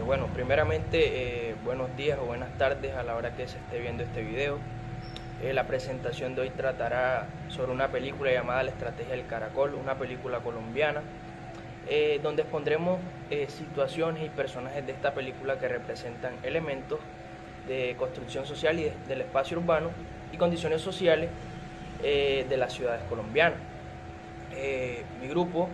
Bueno, primeramente, buenos días o buenas tardes a la hora que se esté viendo este video. La presentación de hoy tratará sobre una película llamada La Estrategia del Caracol, una película colombiana, donde expondremos situaciones y personajes de esta película que representan elementos de construcción social y del espacio urbano y condiciones sociales de las ciudades colombianas. Mi grupo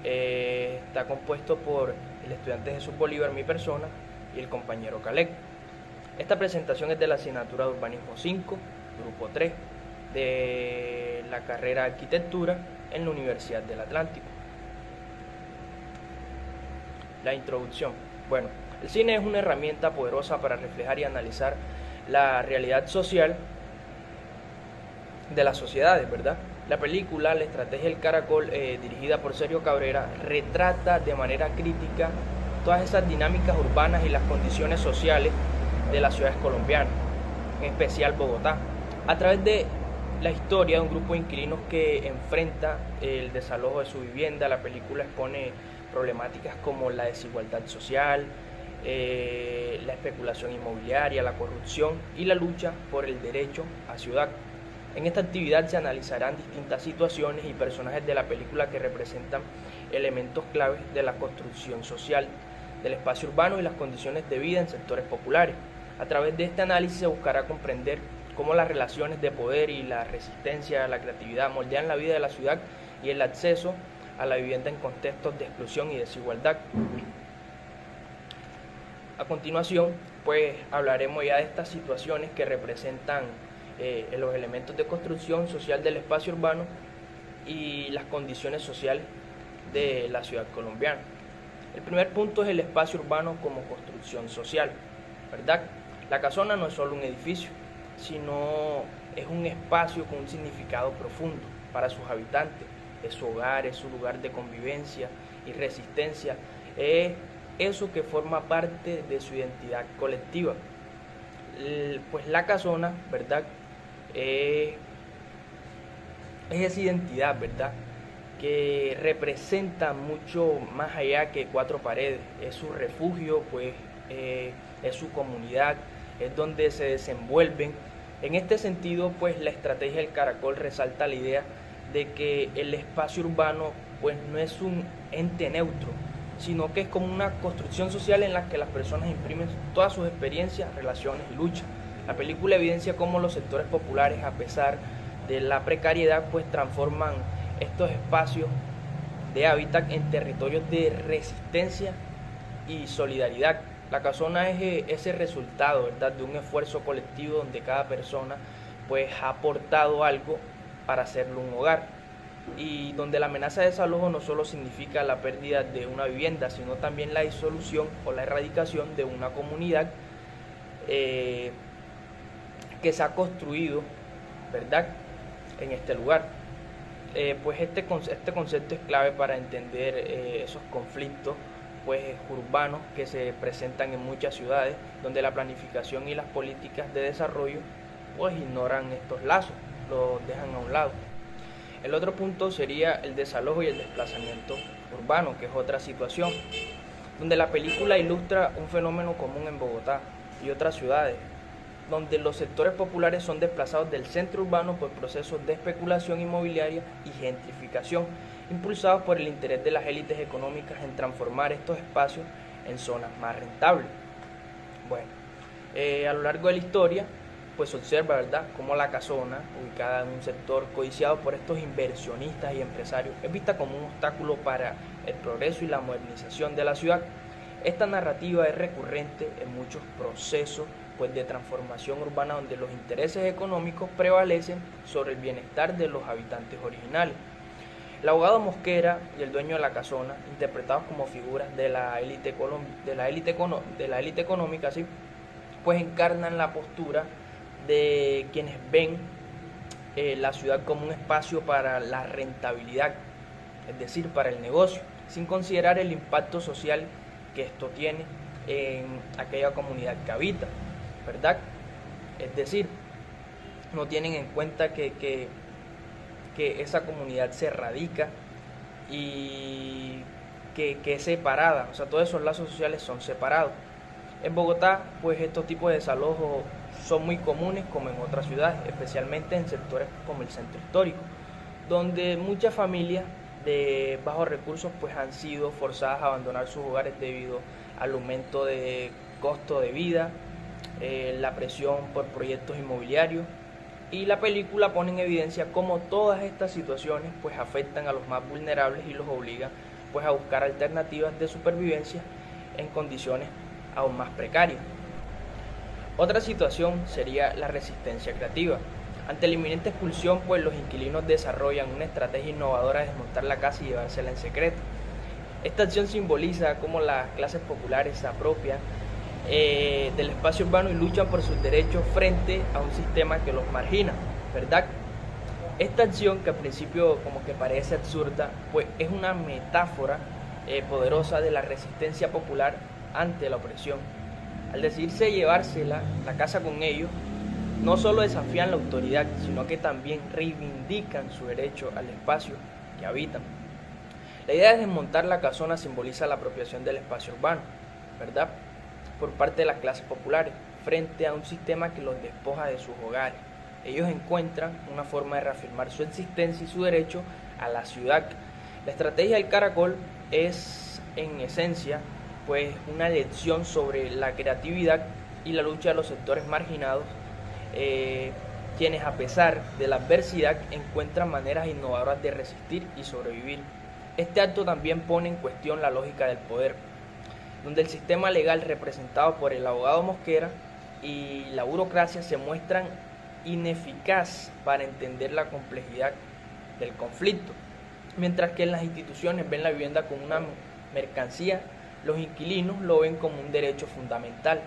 está compuesto por el estudiante Jesús Bolívar, mi persona, y el compañero Calec. Esta presentación es de la asignatura de Urbanismo 5, Grupo 3, de la carrera de Arquitectura en la Universidad del Atlántico. La introducción. Bueno, el cine es una herramienta poderosa para reflejar y analizar la realidad social de las sociedades, ¿verdad? La película La Estrategia del Caracol, dirigida por Sergio Cabrera, retrata de manera crítica todas esas dinámicas urbanas y las condiciones sociales de las ciudades colombianas, en especial Bogotá, a través de la historia de un grupo de inquilinos que enfrenta el desalojo de su vivienda. La película expone problemáticas como la desigualdad social, la especulación inmobiliaria, la corrupción y la lucha por el derecho a ciudad. En esta actividad se analizarán distintas situaciones y personajes de la película que representan elementos claves de la construcción social del espacio urbano y las condiciones de vida en sectores populares. A través de este análisis se buscará comprender cómo las relaciones de poder y la resistencia a la creatividad moldean la vida de la ciudad y el acceso a la vivienda en contextos de exclusión y desigualdad. A continuación, pues hablaremos ya de estas situaciones que representan los elementos de construcción social del espacio urbano y las condiciones sociales de la ciudad colombiana. El primer punto es el espacio urbano como construcción social, ¿verdad? La casona no es solo un edificio, sino es un espacio con un significado profundo para sus habitantes. Es su hogar, es su lugar de convivencia y resistencia, es eso que forma parte de su identidad colectiva. Pues la casona, ¿verdad? Es esa identidad, ¿verdad?, que representa mucho más allá que cuatro paredes. Es su refugio, pues es su comunidad, es donde se desenvuelven. En este sentido, pues la estrategia del Caracol resalta la idea de que el espacio urbano pues no es un ente neutro, sino que es como una construcción social en la que las personas imprimen todas sus experiencias, relaciones y luchas. La película evidencia cómo los sectores populares, a pesar de la precariedad, pues transforman estos espacios de hábitat en territorios de resistencia y solidaridad. La casona es ese resultado, ¿verdad?, de un esfuerzo colectivo donde cada persona pues ha aportado algo para hacerlo un hogar, y donde la amenaza de desalojo no solo significa la pérdida de una vivienda, sino también la disolución o la erradicación de una comunidad que se ha construido, ¿verdad?, en este lugar. Pues este concepto es clave para entender esos conflictos pues urbanos que se presentan en muchas ciudades, donde la planificación y las políticas de desarrollo pues ignoran estos lazos, los dejan a un lado. El otro punto sería el desalojo y el desplazamiento urbano, que es otra situación, donde la película ilustra un fenómeno común en Bogotá y otras ciudades, donde los sectores populares son desplazados del centro urbano por procesos de especulación inmobiliaria y gentrificación, impulsados por el interés de las élites económicas en transformar estos espacios en zonas más rentables. Bueno, a lo largo de la historia, pues se observa, ¿verdad?, cómo la casona, ubicada en un sector codiciado por estos inversionistas y empresarios, es vista como un obstáculo para el progreso y la modernización de la ciudad. Esta narrativa es recurrente en muchos procesos pues de transformación urbana, donde los intereses económicos prevalecen sobre el bienestar de los habitantes originales. El abogado Mosquera y el dueño de la casona, interpretados como figuras de la élite económica, ¿sí?, pues encarnan la postura de quienes ven la ciudad como un espacio para la rentabilidad, es decir, para el negocio, sin considerar el impacto social que esto tiene en aquella comunidad que habita, ¿verdad? Es decir, no tienen en cuenta que esa comunidad se radica y que es separada, o sea, todos esos lazos sociales son separados. En Bogotá, pues estos tipos de desalojos son muy comunes como en otras ciudades, especialmente en sectores como el centro histórico, donde muchas familias de bajos recursos pues han sido forzadas a abandonar sus hogares debido al aumento de costo de vida, la presión por proyectos inmobiliarios, y la película pone en evidencia cómo todas estas situaciones pues afectan a los más vulnerables y los obligan pues a buscar alternativas de supervivencia en condiciones aún más precarias. Otra situación sería la resistencia creativa. Ante la inminente expulsión, pues los inquilinos desarrollan una estrategia innovadora de desmontar la casa y llevársela en secreto. Esta acción simboliza cómo las clases populares se apropian del espacio urbano y luchan por sus derechos frente a un sistema que los margina, ¿verdad? Esta acción, que al principio como que parece absurda, pues es una metáfora poderosa de la resistencia popular ante la opresión. Al decidirse llevársela, la casa con ellos, no solo desafían la autoridad, sino que también reivindican su derecho al espacio que habitan. La idea de desmontar la casona simboliza la apropiación del espacio urbano, ¿verdad?, por parte de las clases populares, frente a un sistema que los despoja de sus hogares. Ellos encuentran una forma de reafirmar su existencia y su derecho a la ciudad. La estrategia del caracol es, en esencia, pues una lección sobre la creatividad y la lucha de los sectores marginados, quienes a pesar de la adversidad encuentran maneras innovadoras de resistir y sobrevivir. Este acto también pone en cuestión la lógica del poder, donde el sistema legal representado por el abogado Mosquera y la burocracia se muestran ineficaz para entender la complejidad del conflicto. Mientras que en las instituciones ven la vivienda como una mercancía, los inquilinos lo ven como un derecho fundamental.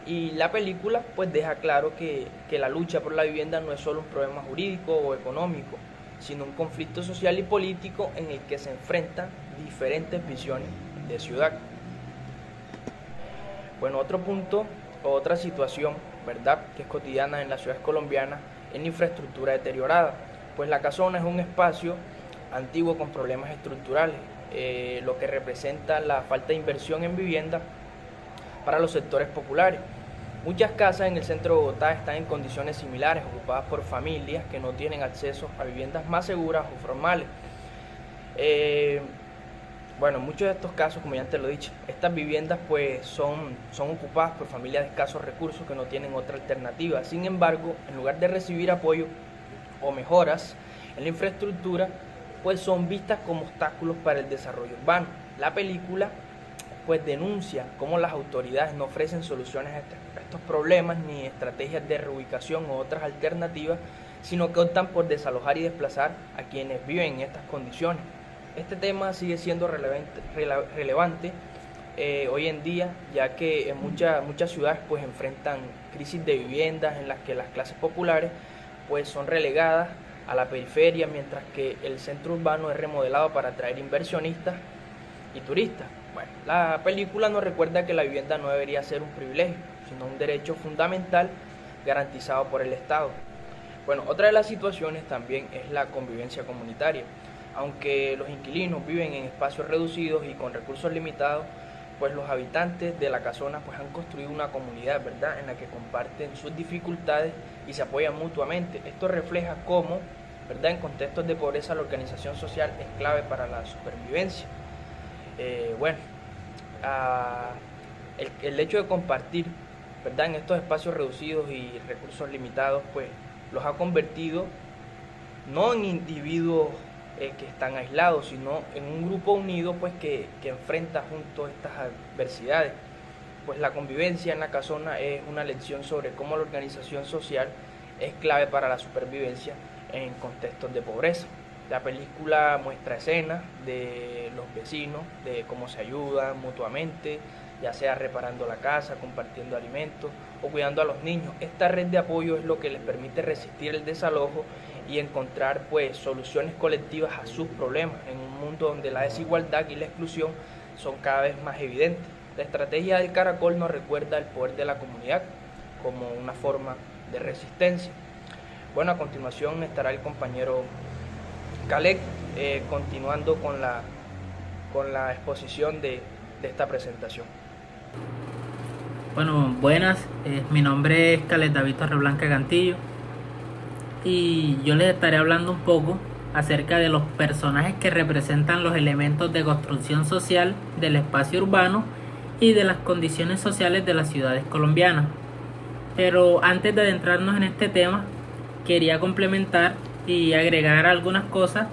Y la película pues deja claro que la lucha por la vivienda no es solo un problema jurídico o económico, sino un conflicto social y político en el que se enfrentan diferentes visiones de ciudad. Bueno, otro punto o otra situación, ¿verdad?, que es cotidiana en las ciudades colombianas es la infraestructura deteriorada, pues la casona es un espacio antiguo con problemas estructurales, lo que representa la falta de inversión en vivienda para los sectores populares. Muchas casas en el centro de Bogotá están en condiciones similares, ocupadas por familias que no tienen acceso a viviendas más seguras o formales. Bueno, en muchos de estos casos, como ya antes lo he dicho, estas viviendas pues son ocupadas por familias de escasos recursos que no tienen otra alternativa. Sin embargo, en lugar de recibir apoyo o mejoras en la infraestructura, pues son vistas como obstáculos para el desarrollo urbano. La película pues denuncia cómo las autoridades no ofrecen soluciones a estos problemas ni estrategias de reubicación u otras alternativas, sino que optan por desalojar y desplazar a quienes viven en estas condiciones. Este tema sigue siendo relevante hoy en día, ya que en muchas ciudades pues enfrentan crisis de viviendas en las que las clases populares pues son relegadas a la periferia, mientras que el centro urbano es remodelado para atraer inversionistas y turistas. Bueno, la película nos recuerda que la vivienda no debería ser un privilegio, sino un derecho fundamental garantizado por el Estado. Bueno, otra de las situaciones también es la convivencia comunitaria. Aunque los inquilinos viven en espacios reducidos y con recursos limitados, pues los habitantes de la casona pues han construido una comunidad, ¿verdad?, en la que comparten sus dificultades y se apoyan mutuamente. Esto refleja cómo, ¿verdad?, en contextos de pobreza la organización social es clave para la supervivencia. El hecho de compartir, ¿verdad?, en estos espacios reducidos y recursos limitados, pues los ha convertido no en individuos que están aislados, sino en un grupo unido pues que enfrenta juntos estas adversidades. Pues la convivencia en la casona es una lección sobre cómo la organización social es clave para la supervivencia en contextos de pobreza. La película muestra escenas de los vecinos, de cómo se ayudan mutuamente, ya sea reparando la casa, compartiendo alimentos o cuidando a los niños. Esta red de apoyo es lo que les permite resistir el desalojo y encontrar pues soluciones colectivas a sus problemas en un mundo donde la desigualdad y la exclusión son cada vez más evidentes. La estrategia del caracol nos recuerda el poder de la comunidad como una forma de resistencia. Bueno, a continuación estará el compañero Caleb continuando con la con la exposición de esta presentación. Bueno, buenas, mi nombre es Caleta David Torreblanca Cantillo y yo les estaré hablando un poco acerca de los personajes que representan los elementos de construcción social del espacio urbano y de las condiciones sociales de las ciudades colombianas. Pero antes de adentrarnos en este tema, quería complementar y agregar algunas cosas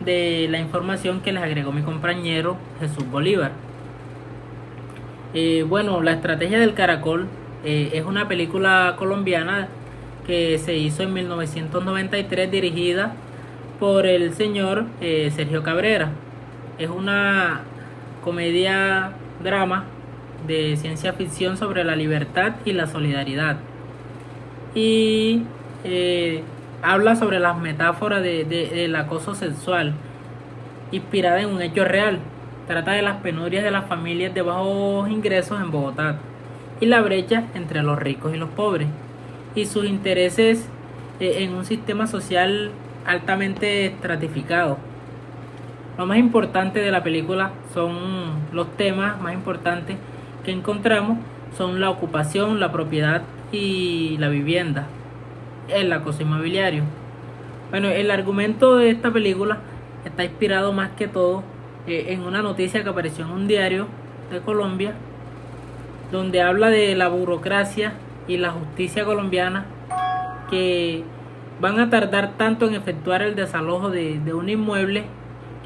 de la información que les agregó mi compañero Jesús Bolívar. Bueno, La Estrategia del Caracol es una película colombiana que se hizo en 1993 dirigida por el señor Sergio Cabrera. Es una comedia drama de ciencia ficción sobre la libertad y la solidaridad. Y habla sobre las metáforas del acoso sexual, inspirada en un hecho real. Trata de las penurias de las familias de bajos ingresos en Bogotá y la brecha entre los ricos y los pobres y sus intereses en un sistema social altamente estratificado. Lo más importante de la película son los temas más importantes que encontramos son la ocupación, la propiedad y la vivienda, el acoso inmobiliario. Bueno, el argumento de esta película está inspirado más que todo en una noticia que apareció en un diario de Colombia, donde habla de la burocracia y la justicia colombiana que van a tardar tanto en efectuar el desalojo de un inmueble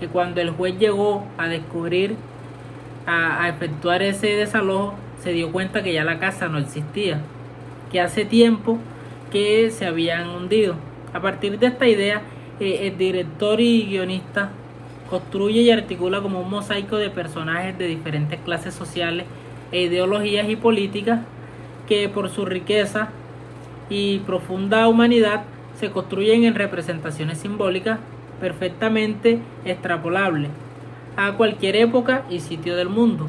que cuando el juez llegó a descubrir, a efectuar ese desalojo, se dio cuenta que ya la casa no existía, que hace tiempo que se habían hundido. A partir de esta idea, el director y guionista construye y articula como un mosaico de personajes de diferentes clases sociales e ideologías y políticas que por su riqueza y profunda humanidad se construyen en representaciones simbólicas perfectamente extrapolables a cualquier época y sitio del mundo.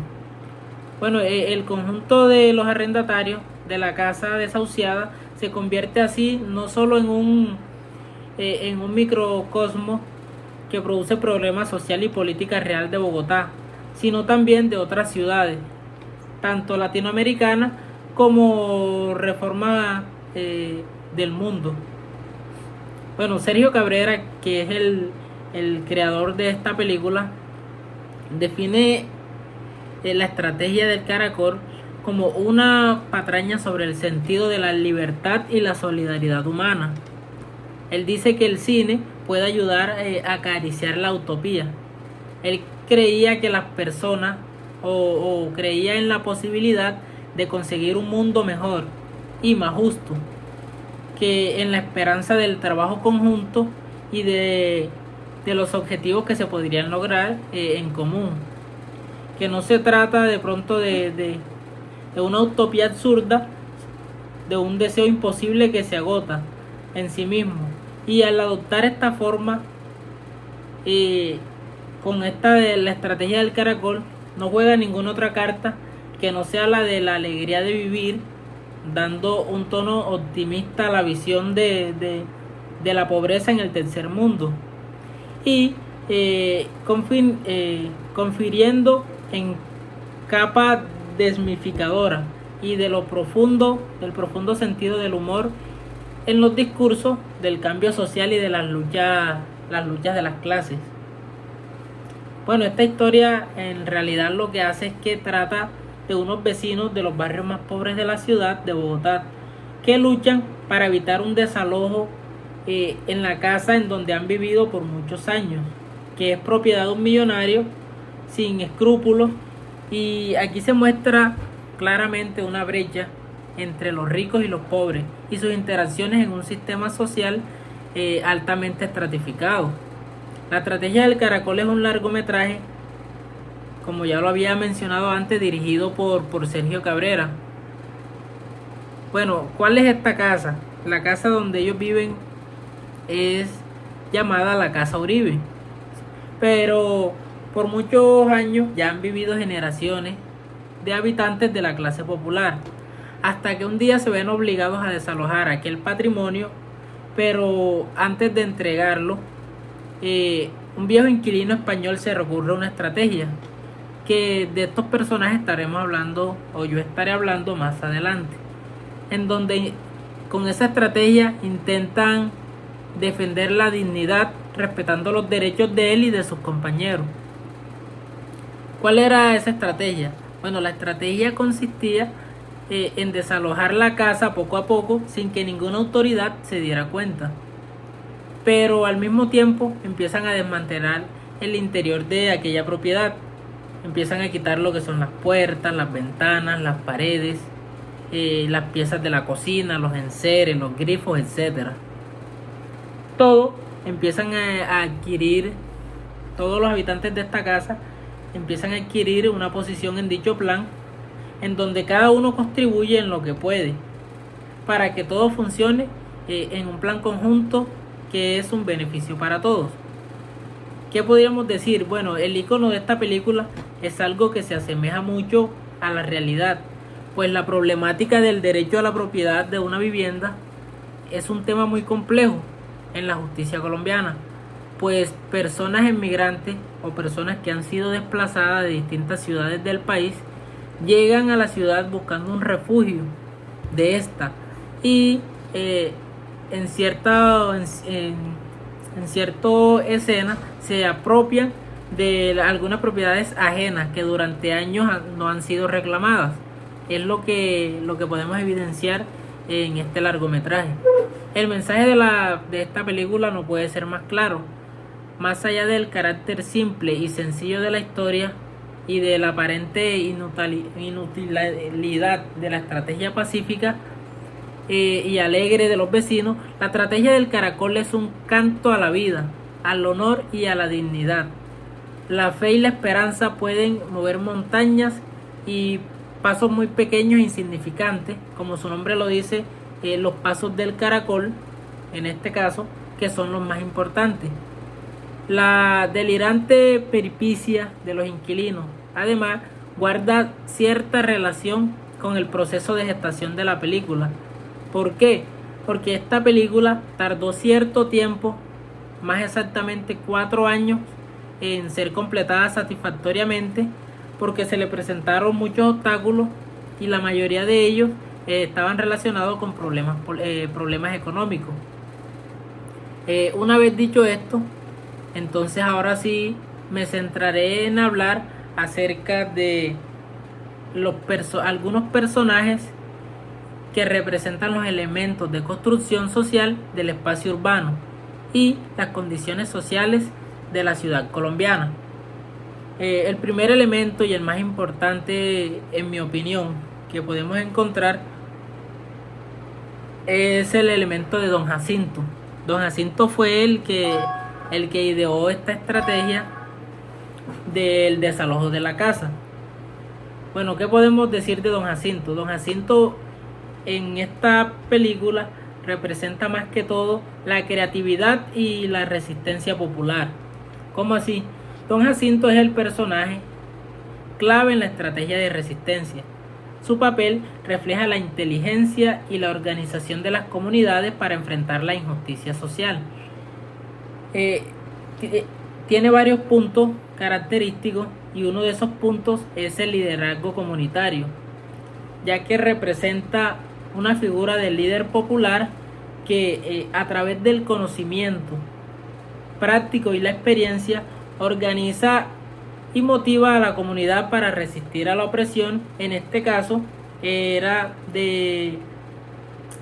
Bueno, el conjunto de los arrendatarios de la casa desahuciada se convierte así no solo en un microcosmo que produce problemas social y política real de Bogotá, sino también de otras ciudades, tanto latinoamericanas como reforma del mundo. Bueno, Sergio Cabrera, que es el creador de esta película, define la estrategia del Caracol como una patraña sobre el sentido de la libertad y la solidaridad humana. Él dice que el cine puede ayudar a acariciar la utopía. Él creía que las personas o creía en la posibilidad de conseguir un mundo mejor y más justo, que en la esperanza del trabajo conjunto y de los objetivos que se podrían lograr en común. Que no se trata de pronto de una utopía absurda, de un deseo imposible que se agota en sí mismo. Y al adoptar esta forma, con esta de la estrategia del Caracol, no juega ninguna otra carta que no sea la de la alegría de vivir, dando un tono optimista a la visión de la pobreza en el tercer mundo y confiriendo en capa desmificadora y del profundo sentido del humor en los discursos del cambio social y de las luchas de las clases. Bueno, esta historia en realidad lo que hace es que trata de unos vecinos de los barrios más pobres de la ciudad de Bogotá que luchan para evitar un desalojo en la casa en donde han vivido por muchos años, que es propiedad de un millonario sin escrúpulos, y aquí se muestra claramente una brecha entre los ricos y los pobres y sus interacciones en un sistema social altamente estratificado. La estrategia del Caracol es un largometraje, como ya lo había mencionado antes, dirigido por Sergio Cabrera. Bueno, ¿cuál es esta casa? La casa donde ellos viven es llamada la Casa Uribe, pero por muchos años ya han vivido generaciones de habitantes de la clase popular, hasta que un día se ven obligados a desalojar aquel patrimonio, pero antes de entregarlo, un viejo inquilino español se recurre a una estrategia. que de estos personajes estaremos hablando, o yo estaré hablando más adelante, en donde con esa estrategia intentan defender la dignidad respetando los derechos de él y de sus compañeros. ¿Cuál era esa estrategia? Bueno, la estrategia consistía en desalojar la casa poco a poco sin que ninguna autoridad se diera cuenta. Pero al mismo tiempo empiezan a desmantelar el interior de aquella propiedad. Empiezan a quitar lo que son las puertas, las ventanas, las paredes, las piezas de la cocina, los enseres, los grifos, etcétera. Todo empiezan a adquirir, todos los habitantes de esta casa empiezan a adquirir una posición en dicho plan, en donde cada uno contribuye en lo que puede para que todo funcione en un plan conjunto que es un beneficio para todos. ¿Qué podríamos decir? Bueno, el icono de esta película es algo que se asemeja mucho a la realidad, pues la problemática del derecho a la propiedad de una vivienda es un tema muy complejo en la justicia colombiana, pues personas inmigrantes o personas que han sido desplazadas de distintas ciudades del país llegan a la ciudad buscando un refugio de esta y en cierta escena se apropian de algunas propiedades ajenas que durante años no han sido reclamadas. Es lo que podemos evidenciar en este largometraje. El mensaje de esta película no puede ser más claro. Más allá del carácter simple y sencillo de la historia y de la aparente inutilidad de la estrategia pacífica y alegre de los vecinos, la estrategia del caracol es un canto a la vida, al honor y a la dignidad. La fe y la esperanza pueden mover montañas y pasos muy pequeños e insignificantes, como su nombre lo dice, los pasos del caracol, en este caso, que son los más importantes. La delirante peripicia de los inquilinos, además, guarda cierta relación con el proceso de gestación de la película. ¿Por qué? Porque esta película tardó cierto tiempo, más exactamente 4 años, en ser completada satisfactoriamente, porque se le presentaron muchos obstáculos y la mayoría de ellos estaban relacionados con problemas económicos. Una vez dicho esto, entonces ahora sí me centraré en hablar acerca de algunos personajes que representan los elementos de construcción social del espacio urbano y las condiciones sociales de la ciudad colombiana. El primer elemento y el más importante, en mi opinión, que podemos encontrar es el elemento de Don Jacinto. Don Jacinto fue el que ideó esta estrategia del desalojo de la casa. Bueno, ¿qué podemos decir de Don Jacinto? Don Jacinto en esta película representa más que todo la creatividad y la resistencia popular. ¿Cómo así? Don Jacinto es el personaje clave en la estrategia de resistencia. Su papel refleja la inteligencia y la organización de las comunidades para enfrentar la injusticia social. Tiene varios puntos característicos y uno de esos puntos es el liderazgo comunitario, ya que representa una figura del líder popular que a través del conocimiento práctico y la experiencia organiza y motiva a la comunidad para resistir a la opresión. En este caso era de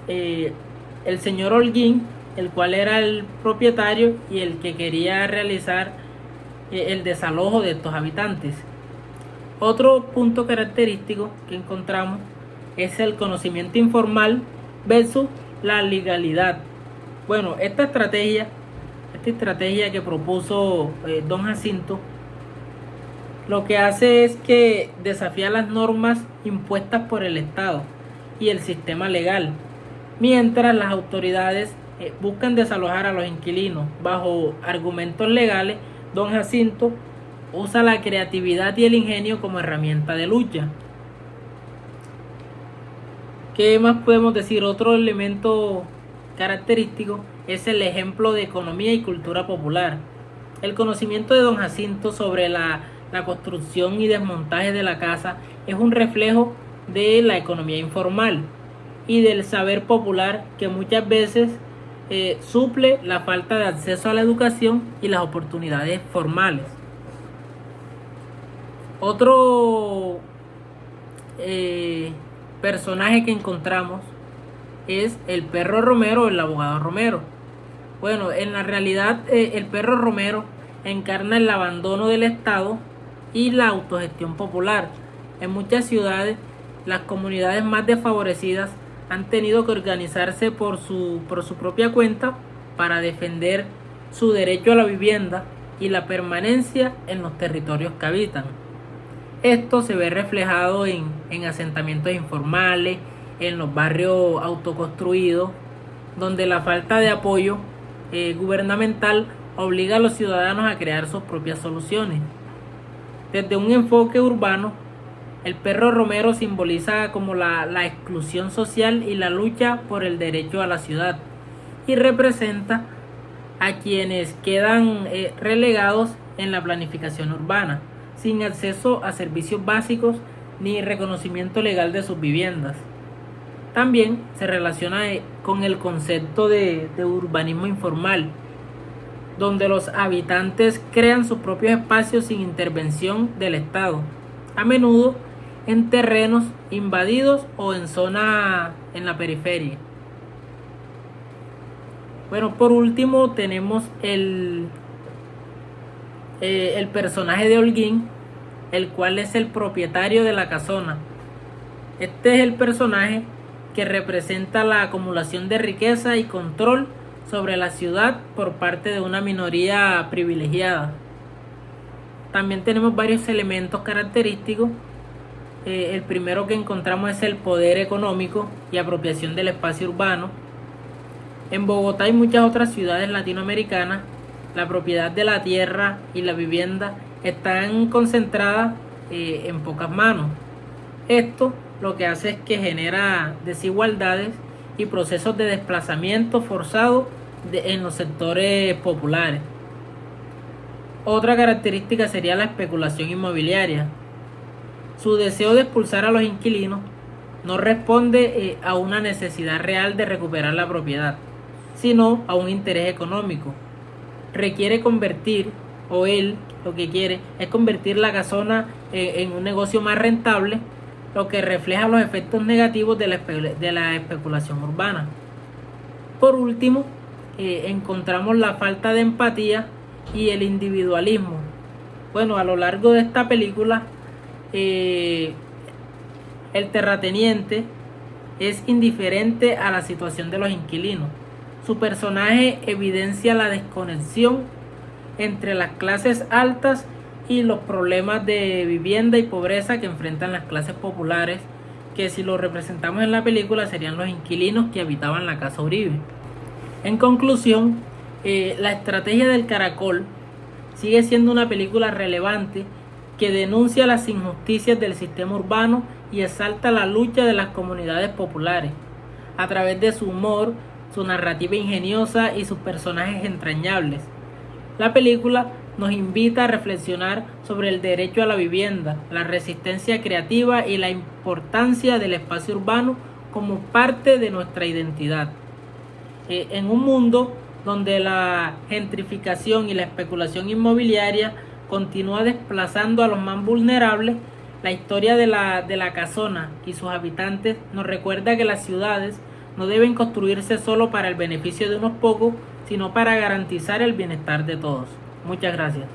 el señor Holguín, el cual era el propietario y el que quería realizar el desalojo de estos habitantes. Otro punto característico que encontramos es el conocimiento informal versus la legalidad. Bueno, esta estrategia que propuso Don Jacinto, lo que hace es que desafía las normas impuestas por el Estado y el sistema legal, mientras las autoridades buscan desalojar a los inquilinos bajo argumentos legales. Don Jacinto usa la creatividad y el ingenio como herramienta de lucha. ¿Qué más podemos decir? Otro elemento característico es el ejemplo de economía y cultura popular. El conocimiento de Don Jacinto sobre la la construcción y desmontaje de la casa es un reflejo de la economía informal y del saber popular que muchas veces suple la falta de acceso a la educación y las oportunidades formales. Otro personaje que encontramos es el perro Romero o el abogado Romero. Bueno, en la realidad el perro Romero encarna el abandono del Estado y la autogestión popular. En muchas ciudades, las comunidades más desfavorecidas han tenido que organizarse por su propia cuenta para defender su derecho a la vivienda y la permanencia en los territorios que habitan. Esto se ve reflejado en asentamientos informales, en los barrios autoconstruidos, donde la falta de apoyo gubernamental obliga a los ciudadanos a crear sus propias soluciones. Desde un enfoque urbano, el perro Romero simboliza como la exclusión social y la lucha por el derecho a la ciudad, y representa a quienes quedan relegados en la planificación urbana, sin acceso a servicios básicos ni reconocimiento legal de sus viviendas. También se relaciona con el concepto de urbanismo informal, donde los habitantes crean sus propios espacios sin intervención del Estado, a menudo en terrenos invadidos o en zonas en la periferia. Bueno, por último tenemos el personaje de Holguín, el cual es el propietario de la casona. Este es el personaje que representa la acumulación de riqueza y control sobre la ciudad por parte de una minoría privilegiada. También tenemos varios elementos característicos. El primero que encontramos es el poder económico y apropiación del espacio urbano. En Bogotá y muchas otras ciudades latinoamericanas, la propiedad de la tierra y la vivienda están concentradas en pocas manos. Esto lo que hace es que genera desigualdades y procesos de desplazamiento forzado en los sectores populares. Otra característica sería la especulación inmobiliaria. Su deseo de expulsar a los inquilinos no responde a una necesidad real de recuperar la propiedad, sino a un interés económico. Requiere convertir, o él lo que quiere es convertir la casona en un negocio más rentable, lo que refleja los efectos negativos de la especulación urbana. Por último, encontramos la falta de empatía y el individualismo. Bueno, a lo largo de esta película, el terrateniente es indiferente a la situación de los inquilinos. Su personaje evidencia la desconexión entre las clases altas y los problemas de vivienda y pobreza que enfrentan las clases populares, que si lo representamos en la película serían los inquilinos que habitaban la Casa Uribe. En conclusión, la estrategia del Caracol sigue siendo una película relevante que denuncia las injusticias del sistema urbano y exalta la lucha de las comunidades populares. A través de su humor, su narrativa ingeniosa y sus personajes entrañables, la película nos invita a reflexionar sobre el derecho a la vivienda, la resistencia creativa y la importancia del espacio urbano como parte de nuestra identidad. En un mundo donde la gentrificación y la especulación inmobiliaria continúa desplazando a los más vulnerables, la historia de la casona y sus habitantes nos recuerda que las ciudades no deben construirse solo para el beneficio de unos pocos, sino para garantizar el bienestar de todos. Muchas gracias.